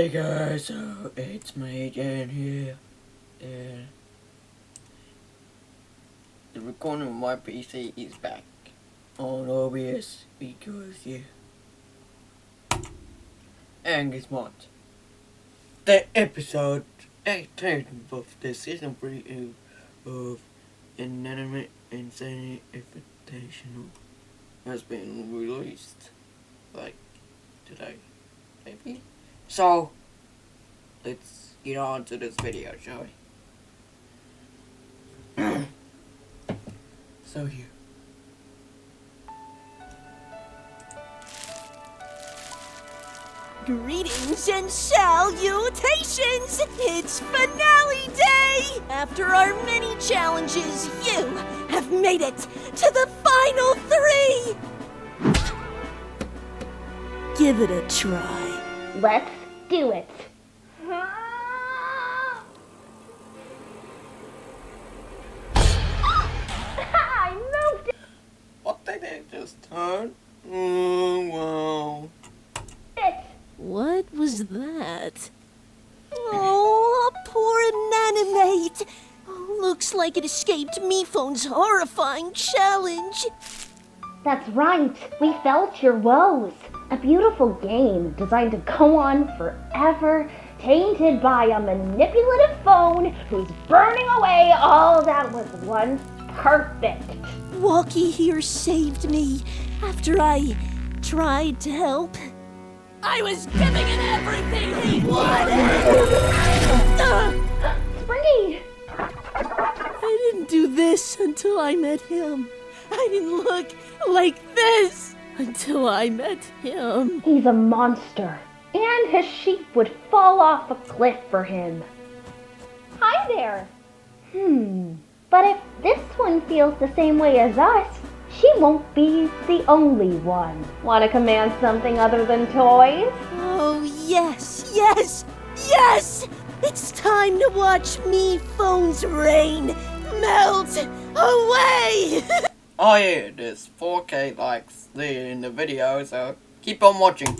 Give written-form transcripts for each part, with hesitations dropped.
Hey guys, so it's me again here, and the recording of my PC is back on OBS because and guess what? The episode 18 of the season 3 of Inanimate Invitational has been released, like today, maybe. So let's get on to this video, shall we? So here. Greetings and salutations! It's finale day! After our many challenges, you have made it to the final 3! Give it a try. Let's do it. I moved it. What did they just turn? Wow. What was that? Oh, poor Inanimate. Looks like it escaped MePhone's horrifying challenge. That's right. We felt your woes. A beautiful game designed to go on forever, tainted by a manipulative phone who's burning away all that was once perfect. Walkie here saved me after I tried to help. I was giving it everything he wanted! Springy! I didn't do this until I met him. I didn't look like this until I met him. He's a monster, and his sheep would fall off a cliff for him. Hi there! But if this one feels the same way as us, she won't be the only one. Want to command something other than toys? Oh, yes, yes, yes! It's time to watch MePhone's reign melt away! Oh yeah, there's 4K likes there in the video, so keep on watching.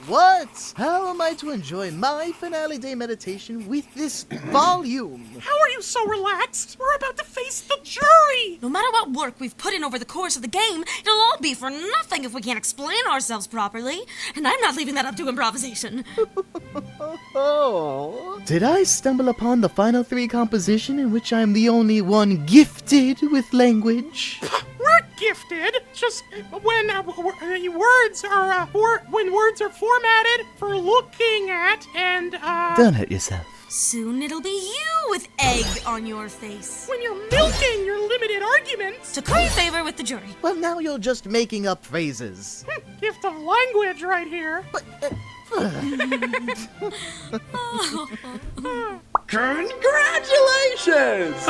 What? How am I to enjoy my finale day meditation with this volume? How are you so relaxed? We're about to face the jury! No matter what work we've put in over the course of the game, it'll all be for nothing if we can't explain ourselves properly. And I'm not leaving that up to improvisation. Oh. Did I stumble upon the final 3 composition in which I'm the only one gifted with language? We're gifted, just when words are formatted for looking at and Don't hurt yourself. Soon it'll be you with egg on your face. when you're milking your limited arguments. To curry favor with the jury. Well, now you're just making up phrases. Gift of language right here. Congratulations!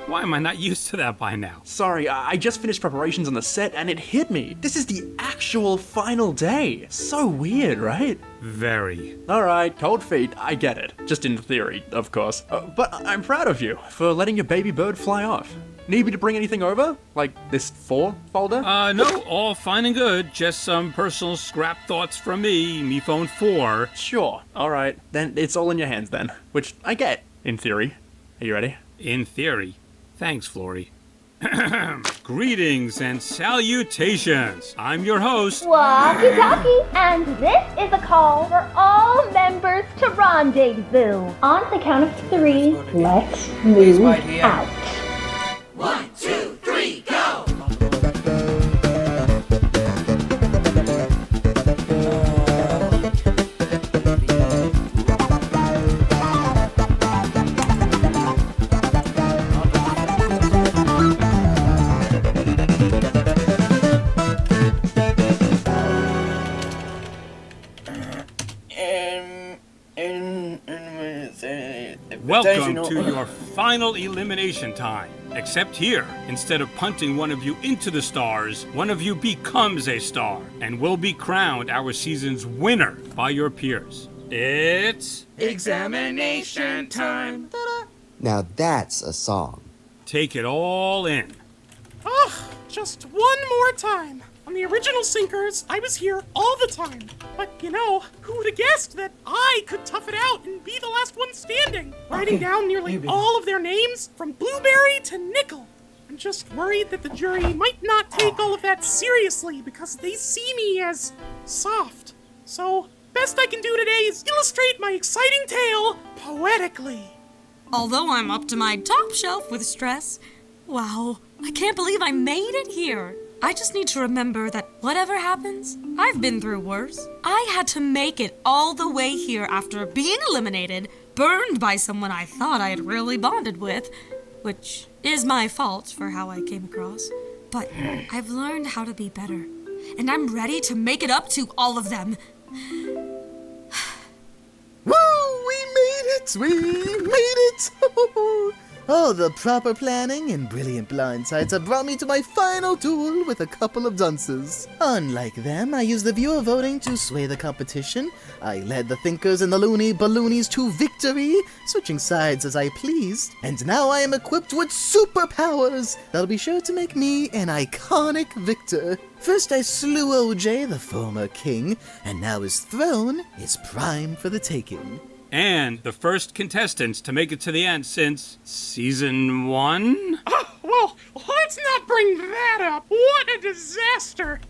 Why am I not used to that by now? Sorry, I just finished preparations on the set and it hit me. This is the actual final day. So weird, right? Very. Alright, cold feet, I get it. Just in theory, of course. But I'm proud of you for letting your baby bird fly off. Need me to bring anything over? Like this 4 folder? No, all fine and good. Just some personal scrap thoughts from me phone 4. Sure, alright. Then it's all in your hands then. Which I get, in theory. Are you ready? In theory. Thanks, Flory. Greetings and salutations. I'm your host. Walkie-talkie, and this is a call for all members to rendezvous. On the count of 3, let's move out. 1, 2, 3, go! Welcome to your final elimination time. Except here, instead of punting one of you into the stars, one of you becomes a star and will be crowned our season's winner by your peers. It's Examination time. Now that's a song. Take It All In. Ugh, Just one more time. On the original sinkers, I was here all the time. But, who would have guessed that I could tough it out and be the last one standing? Writing down nearly all of their names, from Blueberry to Nickel. I'm just worried that the jury might not take all of that seriously because they see me as soft. So, best I can do today is illustrate my exciting tale poetically. Although I'm up to my top shelf with stress, wow, I can't believe I made it here. I just need to remember that whatever happens, I've been through worse. I had to make it all the way here after being eliminated, burned by someone I thought I had really bonded with, which is my fault for how I came across. But I've learned how to be better, and I'm ready to make it up to all of them. Woo! We made it! We made it! Oh, the proper planning and brilliant blindsides have brought me to my final duel with a couple of dunces. Unlike them, I used the viewer voting to sway the competition. I led the thinkers and the loony balloonies to victory, switching sides as I pleased. And now I am equipped with superpowers that'll be sure to make me an iconic victor. First I slew OJ, the former king, and now his throne is prime for the taking. And the first contestants to make it to the end since Season 1? Oh, well, let's not bring that up. What a disaster.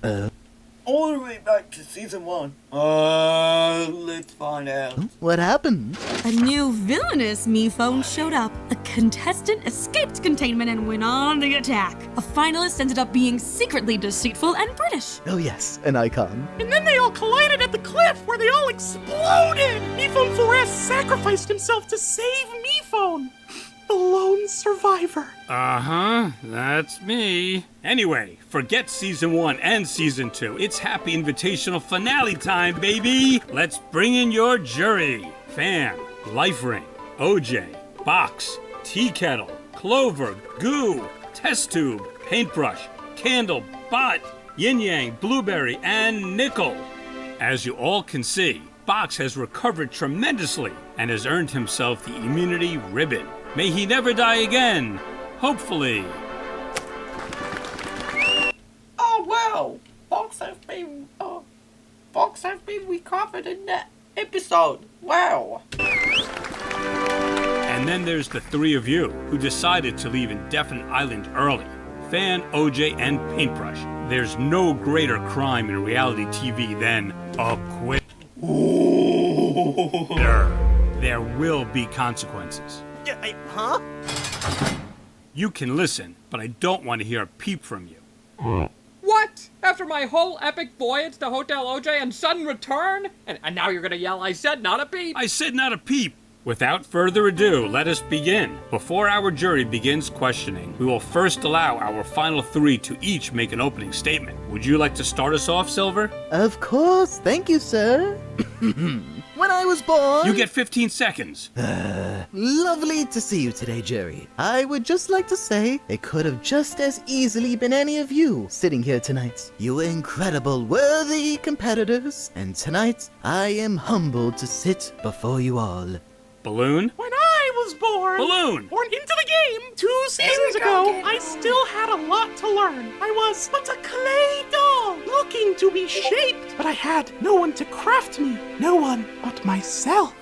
All the way back to Season 1. Let's find out. What happened? A new villainous me phone showed up. A contestant escaped containment and went on the attack. A finalist ended up being secretly deceitful and British. Oh yes, an icon. And then they all collided at the cliff where they all exploded. MePhone 4S sacrificed himself to save MePhone. The lone survivor. Uh-huh, that's me. Anyway, forget Season 1 and Season 2. It's happy Invitational finale time, baby! Let's bring in your jury. Fan, Life Ring, OJ, Box, Tea Kettle, Clover, Goo, Test Tube, Paintbrush, Candle, Bot, Yin Yang, Blueberry, and Nickel. As you all can see, Box has recovered tremendously and has earned himself the immunity ribbon. May he never die again. Hopefully. Oh wow! Box has been recovered in that episode. Wow! And then there's the three of you who decided to leave Indefinite Island early. Fan, OJ, and Paintbrush. There's no greater crime in reality TV than a quit. There will be consequences. Huh? You can listen, but I don't want to hear a peep from you. What? After my whole epic voyage to Hotel OJ and sudden return? And now you're gonna yell, I said not a peep? I said not a peep. Without further ado, let us begin. Before our jury begins questioning, we will first allow our final three to each make an opening statement. Would you like to start us off, Silver? Of course, thank you, sir. When I was born... You get 15 seconds. Lovely to see you today, Jerry. I would just like to say it could have just as easily been any of you sitting here tonight. You were incredible, worthy competitors, and tonight I am humbled to sit before you all. Balloon? When I was born... Balloon! Born into the game 2 seasons ago, I still had a lot to learn. I was but a clay doll, looking to be shaped. But I had no one to craft me. No one but myself.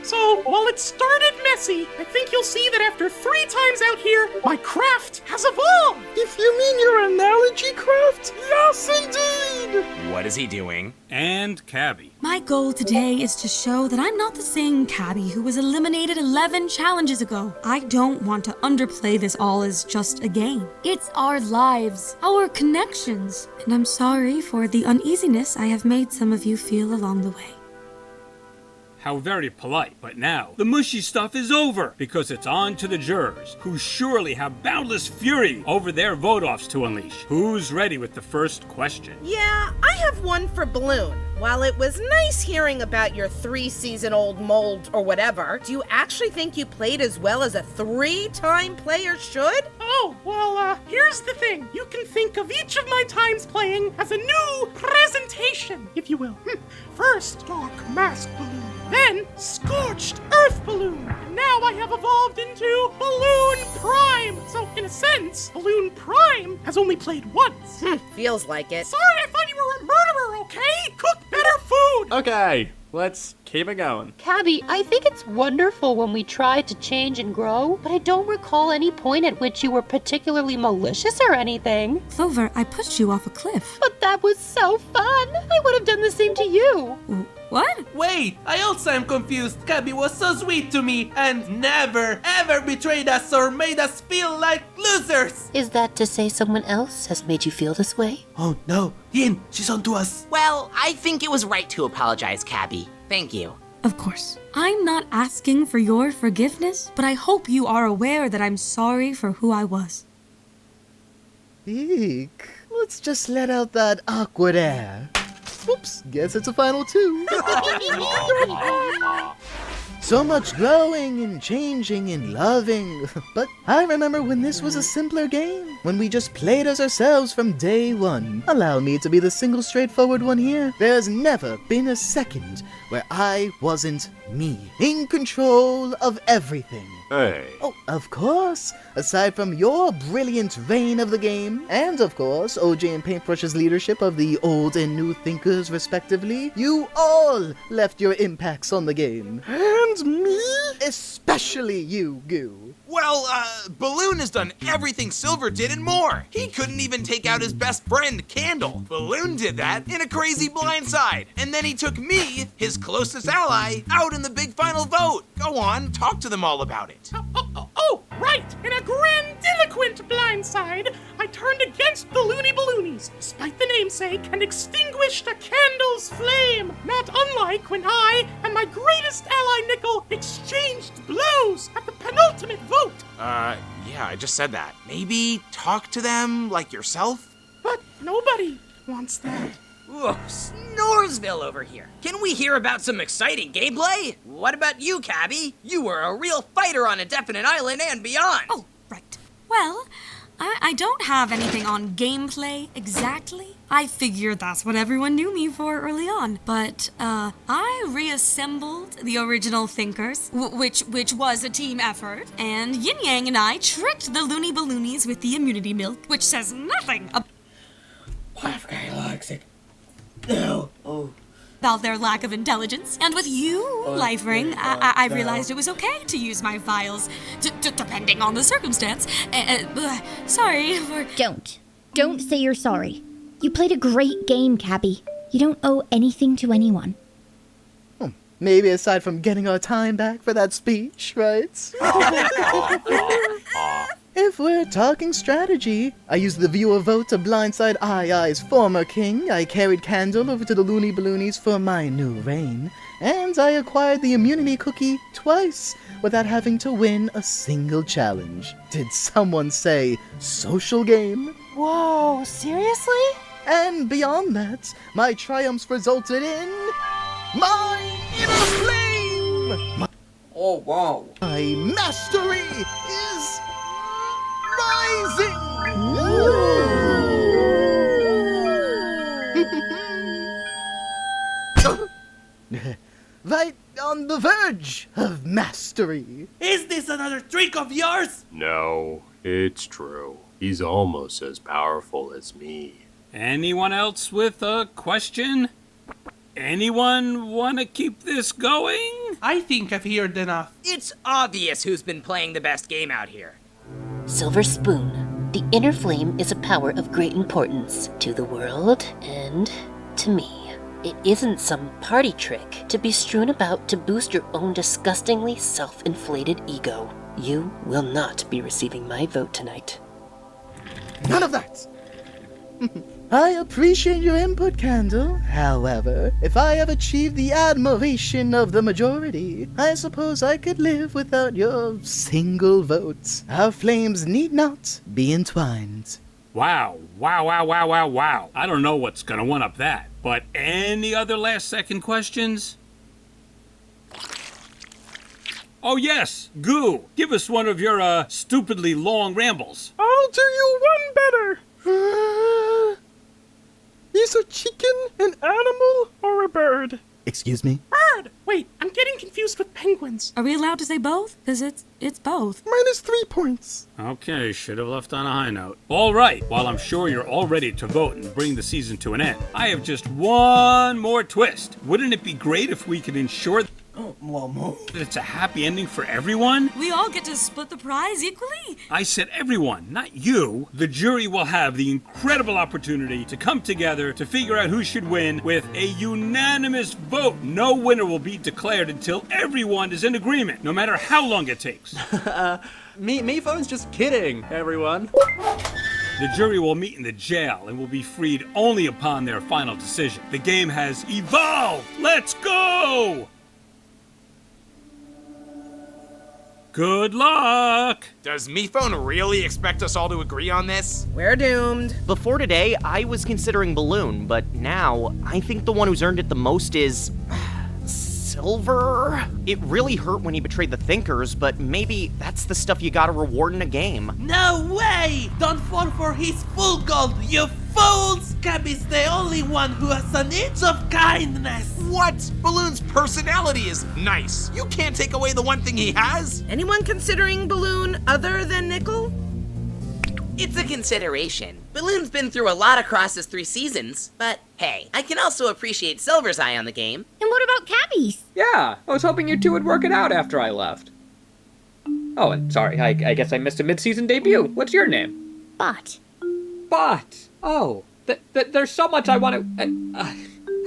So, while it started messy, I think you'll see that after 3 times out here, my craft has evolved! If you mean your analogy craft, yes indeed! What is he doing? And Cabby. My goal today is to show that I'm not the same Cabby who was eliminated 11 challenges ago. I don't want to underplay this all as just a game. It's our lives, our connections, and I'm sorry for the uneasiness I have made some of you feel along the way. How very polite. But now, the mushy stuff is over, because it's on to the jurors, who surely have boundless fury over their vote-offs to unleash. Who's ready with the first question? Yeah, I have one for Balloon. While it was nice hearing about your 3-season-old mold or whatever, do you actually think you played as well as a 3-time player should? Oh, well, here's the thing. You can think of each of my times playing as a new presentation, if you will. First, Dark Mask Balloon. Then, Scorched Earth Balloon. And now I have evolved into Balloon Prime. So, in a sense, Balloon Prime has only played once. Feels like it. Sorry, I thought you were a murderer, okay? Cook better food! Okay, let's keep it going. Cabby, I think it's wonderful when we try to change and grow, but I don't recall any point at which you were particularly malicious or anything. Clover, I pushed you off a cliff. But that was so fun! I would have done the same to you! What? Wait, I also am confused. Cabby was so sweet to me and never, ever betrayed us or made us feel like losers. Is that to say someone else has made you feel this way? Oh no, Yin, she's on to us. Well, I think it was right to apologize, Cabby. Thank you. Of course. I'm not asking for your forgiveness, but I hope you are aware that I'm sorry for who I was. Eek. Let's just let out that awkward air. Oops, guess it's a final 2. So much growing and changing and loving. But I remember when this was a simpler game, when we just played as ourselves from day one. Allow me to be the single straightforward one here. There's never been a second where I wasn't me, in control of everything. Hey. Oh, of course. Aside from your brilliant reign of the game, and of course, OJ and Paintbrush's leadership of the old and new thinkers respectively, you all left your impacts on the game. And me? Especially you, Goo. Well, Balloon has done everything Silver did and more. He couldn't even take out his best friend, Candle. Balloon did that in a crazy blindside. And then he took me, his closest ally, out in the big final vote. Go on, talk to them all about it. Oh, right! In a grandiloquent blindside, I turned against the Loony Balloonies, despite the namesake, and extinguished a candle's flame. Not unlike when I and my greatest ally, Nickel, exchanged blows at the penultimate vote. Yeah, I just said that. Maybe talk to them like yourself? But nobody wants that. Whoa, Snoresville over here. Can we hear about some exciting gameplay? What about you, Cabby? You were a real fighter on a definite island and beyond. Oh, right. Well, I don't have anything on gameplay exactly. I figured that's what everyone knew me for early on. But, I reassembled the original thinkers, which was a team effort, and Yin Yang and I tricked the Loony Balloonies with the immunity milk, which says nothing about their lack of intelligence. And with you, Life Ring, I realized it was okay to use my files, depending on the circumstance. Sorry for... Don't say you're sorry. You played a great game, Cabby. You don't owe anything to anyone. Maybe aside from getting our time back for that speech, right? If we're talking strategy, I used the viewer vote to blindside I's former king, I carried Candle over to the Loony Balloonies for my new reign, and I acquired the immunity cookie twice without having to win a single challenge. Did someone say social game? Whoa, seriously? And beyond that, my triumphs resulted in... my inner flame! Oh, wow. My mastery is... rising! Right on the verge of mastery. Is this another trick of yours? No, it's true. He's almost as powerful as me. Anyone else with a question? Anyone want to keep this going? I think I've heard enough. It's obvious who's been playing the best game out here. Silver Spoon, the inner flame is a power of great importance to the world and to me. It isn't some party trick to be strewn about to boost your own disgustingly self-inflated ego. You will not be receiving my vote tonight. None of that! I appreciate your input, Candle. However, if I have achieved the admiration of the majority, I suppose I could live without your single vote. Our flames need not be entwined. Wow. I don't know what's gonna one-up that, but any other last-second questions? Oh yes, Goo, give us one of your, stupidly long rambles. I'll do you one better. Is a chicken an animal or a bird? Excuse me? Bird! Wait, I'm getting confused with penguins. Are we allowed to say both? Because it's both. Minus 3 points. Okay, should have left on a high note. All right, while I'm sure you're all ready to vote and bring the season to an end, I have just one more twist. Wouldn't it be great if we could ensure that it's a happy ending for everyone? We all get to split the prize equally? I said everyone, not you. The jury will have the incredible opportunity to come together to figure out who should win with a unanimous vote. No winner will be declared until everyone is in agreement, no matter how long it takes. Me phone's just kidding, everyone. The jury will meet in the jail and will be freed only upon their final decision. The game has evolved! Let's go! Good luck! Does MePhone really expect us all to agree on this? We're doomed. Before today, I was considering Balloon, but now I think the one who's earned it the most is... Silver? It really hurt when he betrayed the Thinkers, but maybe that's the stuff you gotta reward in a game. No way! Don't fall for his full gold, you fools! Cabby's the only one who has an inch of kindness. What? Balloon's personality is nice. You can't take away the one thing he has. Anyone considering Balloon other than Nickel? It's a consideration. Balloon's been through a lot across his 3 seasons, but hey, I can also appreciate Silver's eye on the game. And what about Cabby's? Yeah, I was hoping you two would work it out after I left. Oh, and sorry, I guess I missed a mid-season debut. What's your name? Bot. Bot. Oh, there's so much I want to...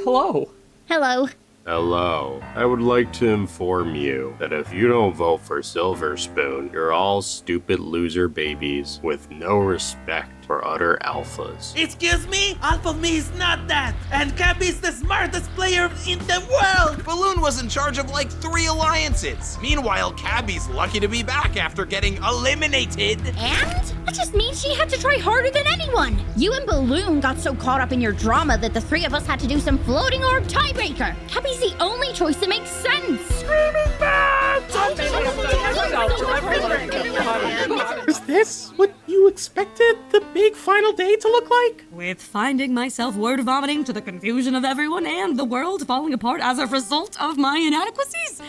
hello. Hello. Hello. I would like to inform you that if you don't vote for Silver Spoon, you're all stupid loser babies with no respect for utter alphas. Excuse me? Alpha me is not that. And Cabby's the smartest player in the world. Balloon was in charge of like 3 alliances. Meanwhile, Cabby's lucky to be back after getting eliminated. And? That just means she had to try harder than anyone. You and Balloon got so caught up in your drama that the 3 of us had to do some floating orb tiebreaker. Cabby's the only choice that makes sense. Screaming back! Is this what you expected the big final day to look like? With finding myself word vomiting to the confusion of everyone and the world falling apart as a result of my inadequacies?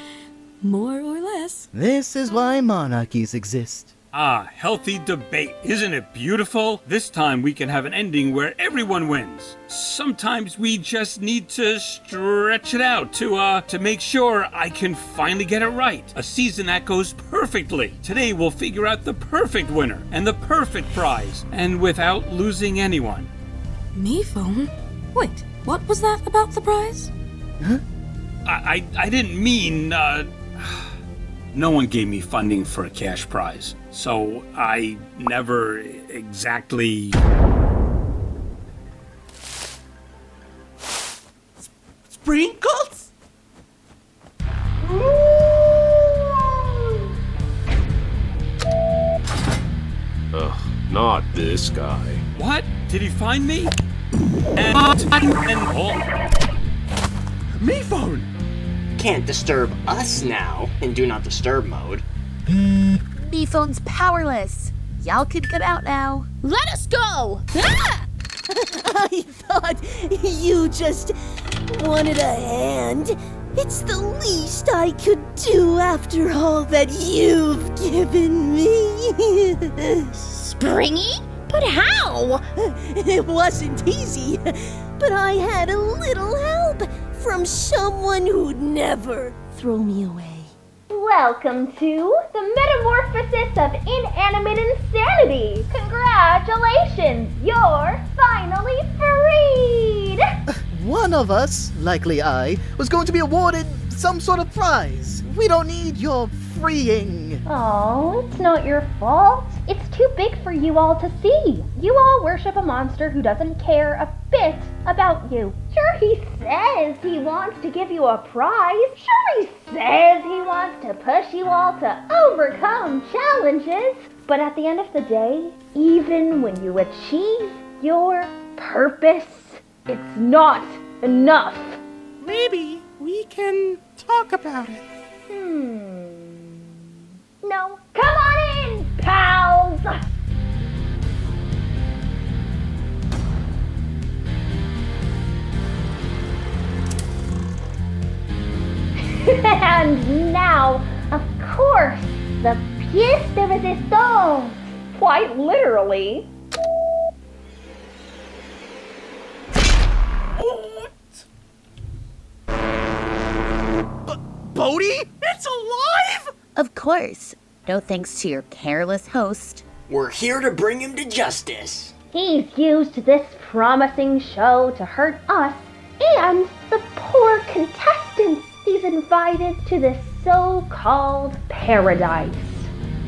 More or less. This is why monarchies exist. Ah, healthy debate. Isn't it beautiful? This time we can have an ending where everyone wins. Sometimes we just need to stretch it out to make sure I can finally get it right. A season that goes perfectly. Today we'll figure out the perfect winner and the perfect prize, and without losing anyone. Me phone? Wait, what was that about the prize? Huh? I didn't mean, no one gave me funding for a cash prize, so I never exactly... Sprinkles? Ugh, not this guy. What? Did he find me? Me phone! Can't disturb us now in Do Not Disturb mode. B-Phone's powerless. Y'all could get out now. Let us go! Ah! I thought you just wanted a hand. It's the least I could do after all that you've given me. Springy? But how? It wasn't easy, but I had a little help from someone who'd never throw me away. Welcome to the Metamorphosis of Inanimate Insanity! Congratulations! You're finally freed! One of us, likely I, was going to be awarded some sort of prize. We don't need your freeing. Oh, it's not your fault. It's too big for you all to see. You all worship a monster who doesn't care a bit about you. Sure, he says he wants to give you a prize. Sure, he says he wants to push you all to overcome challenges. But at the end of the day, even when you achieve your purpose, it's not enough. Maybe we can talk about it. No. Come on in, pals! And now, of course, the pièce de résistance. Quite literally. Bodhi? It's alive? Of course. No thanks to your careless host. We're here to bring him to justice. He's used this promising show to hurt us and the poor contestants he's invited to this so-called paradise.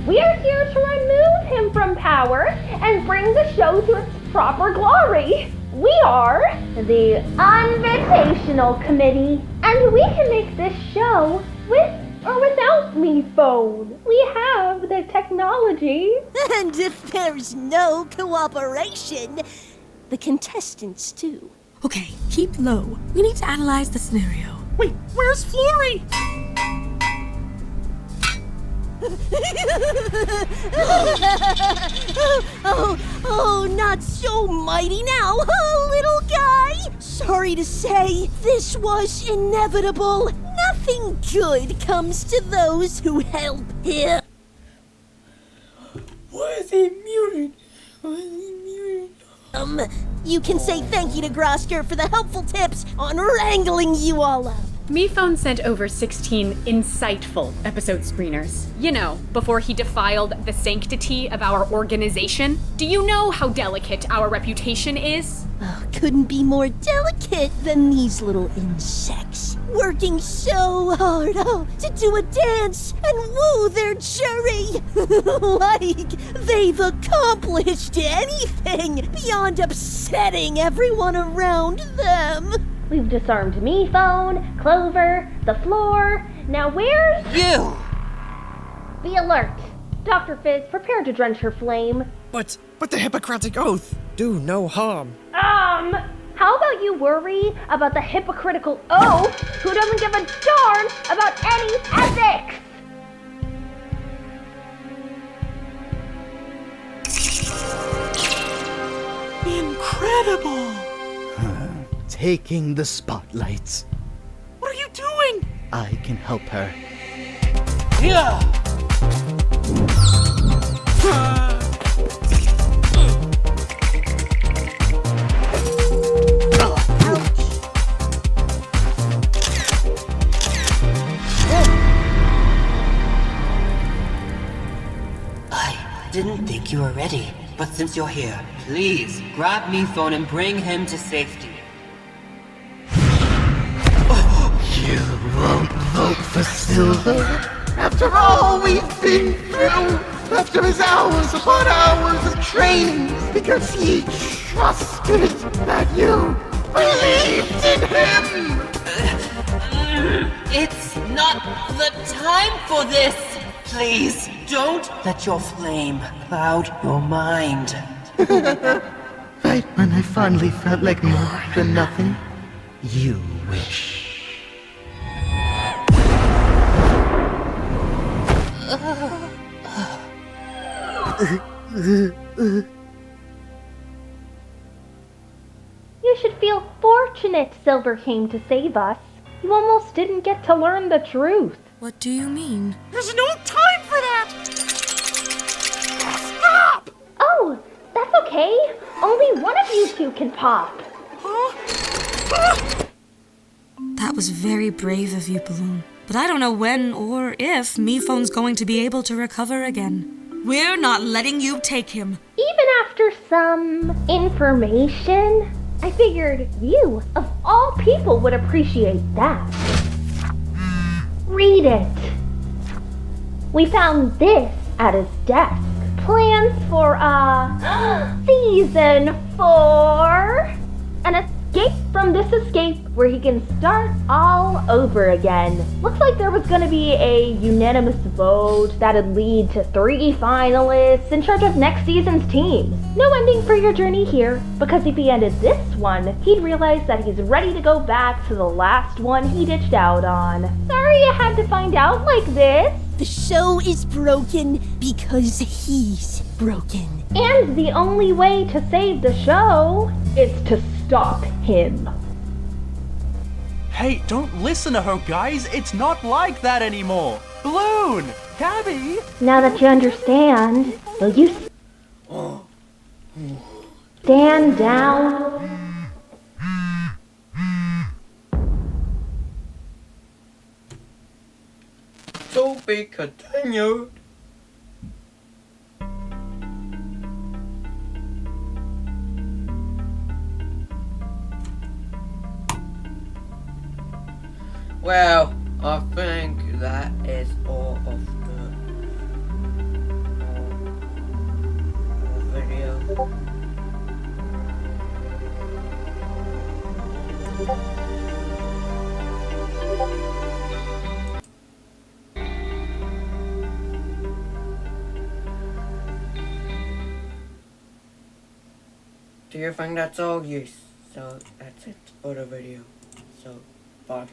We're here to remove him from power and bring the show to its proper glory. We are the Invitational Committee, and we can make this show with or without me phone. We have the technology. And if there's no cooperation, the contestants too. Okay, keep low. We need to analyze the scenario. Wait, where's Flory? Oh, not so mighty now, little guy. Sorry to say, this was inevitable. Nothing good comes to those who help him. Why is he muted? Why is he muted? You can say thank you to Grosker for the helpful tips on wrangling you all up. MePhone sent over 16 insightful episode screeners. You know, before he defiled the sanctity of our organization. Do you know how delicate our reputation is? Oh, couldn't be more delicate than these little insects. Working so hard to do a dance and woo their jury. Like they've accomplished anything beyond upsetting everyone around them. We've disarmed MePhone, Clover, the floor. Now where's... You! Be alert. Dr. Fizz, prepare to drench her flame. But the Hippocratic Oath. Do no harm. How about you worry about the hypocritical oath who doesn't give a darn about any ethics? Incredible! Taking the spotlight. What are you doing? I can help her. Yeah! I didn't think you were ready, but since you're here, please grab MePhone and bring him to safety. You won't vote for Silver? After all we've been through, after his hours upon hours of training, because he trusted that you believed in him! It's not the time for this! Please, don't let your flame cloud your mind. Right when I finally felt like more than nothing, you wish. You should feel fortunate Silver came to save us. You almost didn't get to learn the truth. What do you mean? There's no time for that! Stop! Oh, that's okay. Only one of you two can pop. That was very brave of you, Balloon. But I don't know when or if MePhone's going to be able to recover again. We're not letting you take him. Even after some information, I figured you, of all people, would appreciate that. Read it. We found this at his desk. Plans for, Season 4. An escape from this escape where he can start all over again. Looks like there was gonna be a unanimous vote that'd lead to 3 finalists in charge of next season's teams. No ending for your journey here, because if he ended this one, he'd realize that he's ready to go back to the last one he ditched out on. Sorry you had to find out like this. The show is broken because he's broken. And the only way to save the show is to stop him. Hey, don't listen to her, guys. It's not like that anymore. Balloon! Cabby! Now that you understand, will you stand down? To be continued. Well, I think that is all of the video. Do you think that's all? Yes. So that's it for the video. So, bye.